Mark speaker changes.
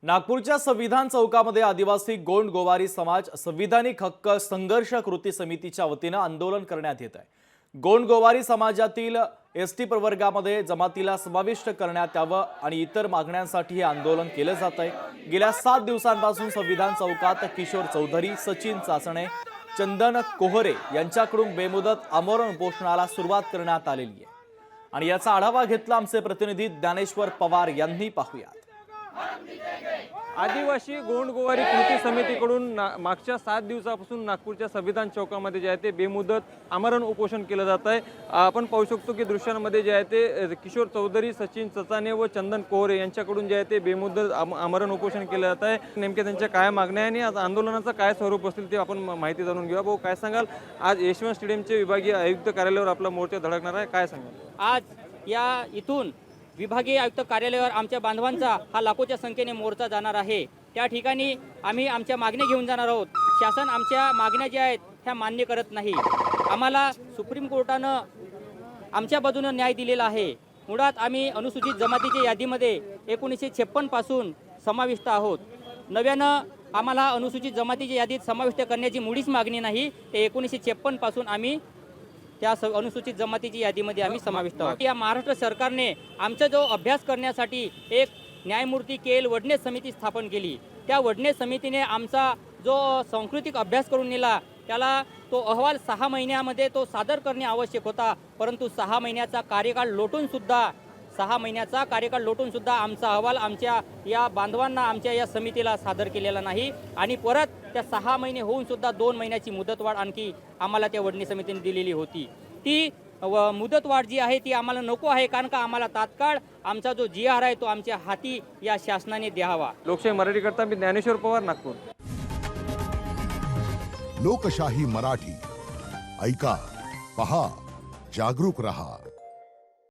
Speaker 1: नागपूरच्या संविधान चौकामध्ये आदिवासी गोंड गोवारी समाज संविधानिक हक्क संघर्ष कृती समितीच्या वतीने आंदोलन करण्यात येत आहे। गोंड गोवारी समाजातील एसटी प्रवर्गामध्ये जमातीला समाविष्ट करण्यात यावं आणि इतर मागण्यांसाठी हे आंदोलन केले जात आहे। गेल्या 7 दिवसांपासून संविधान चौकात किशोर चौधरी, सचिन चाचणे, चंदन कोहरे यांच्याकडून बेमुदत आमरण उपोषणाला सुरुवात करण्यात आलेली आहे आणि याचा आढावा घेतला आमचे प्रतिनिधी ज्ञानेश्वर पवार यांनी। पाहूया।
Speaker 2: आदिवासी गोंड गोवारी कृती समितीकडून मागच्या 7 दिवसापासून नागपूरच्या संविधान चौकामध्ये जे आहे ते बेमुदत आमरण उपोषण केलं जात आहे। आपण पाहू शकतो की दृश्यांमध्ये जे आहे ते किशोर चौधरी, सचिन चचाने व चंदन कोहरे यांच्याकडून जे आहे ते बेमुदत आमरण उपोषण केलं जात आहे। नेमके त्यांच्या काय मागण्या आणि आज आंदोलनाचं काय स्वरूप असेल ते आपण माहिती जाणून घेऊया। भाऊ, काय सांगाल? आज यशवंत स्टेडियमचे विभागीय आयुक्त कार्यालयावर आपला मोर्चा धडकणार आहे, काय सांगाल?
Speaker 3: आज या इथून विभागीय आयुक्त कार्यालयावर आमच्या बांधवांचा हा लाखोच्या संख्येने मोर्चा जाणार आहे। त्या ठिकाणी आम्ही आमच्या मागण्या घेऊन जाणार आहोत। शासन आमच्या मागण्या ज्या आहेत ह्या मान्य करत नाही। आम्हाला सुप्रीम कोर्टानं आमच्या बाजूने न्याय दिलेला आहे। मुळात आम्ही अनुसूचित जमातीच्या यादीमध्ये 1956 पासून समाविष्ट आहोत। नव्यानं आम्हाला अनुसूचित जमातीच्या यादीत समाविष्ट करण्याची मुळीच मागणी नाही। ते 1956 पासून आम्ही त्या अनुसूचित जमातीच्या यादीमध्ये आम्ही समाविष्ट आहोत। या महाराष्ट्र सरकारने आमचा जो अभ्यास करण्यासाठी एक न्यायमूर्ती के.एल. वडनेर समिती स्थापन केली। त्या वडनेर समितीने आमचा जो सांस्कृतिक अभ्यास करून नेला त्याला तो अहवाल 6 महिन्यामध्ये तो सादर करणे आवश्यक होता, परंतु 6 महिन्याचा कार्यकाळ लोटून सुद्धा आमचा अहवाल आमच्या या बांधवांना, आमच्या या समितीला सादर केलेला नाही आणि परत त्या 6 महिने होऊन सुद्धा 2 महिन्याची मुदतवाढ आणखी आम्हाला त्या वडनेर समितीने दिलेली होती। ती मुदतवाढ जी आहे ती आम्हाला नको आहे, कारण का आम्हाला तात्काळ आमचा जो GR आहे तो आमच्या हाती या शासनाने द्यावा।
Speaker 2: लोकशाही मराठी करता मी ज्ञानेश्वर पवार, नागपूर।
Speaker 4: लोकशाही मराठी ऐका, पहा, जागरूक रहा।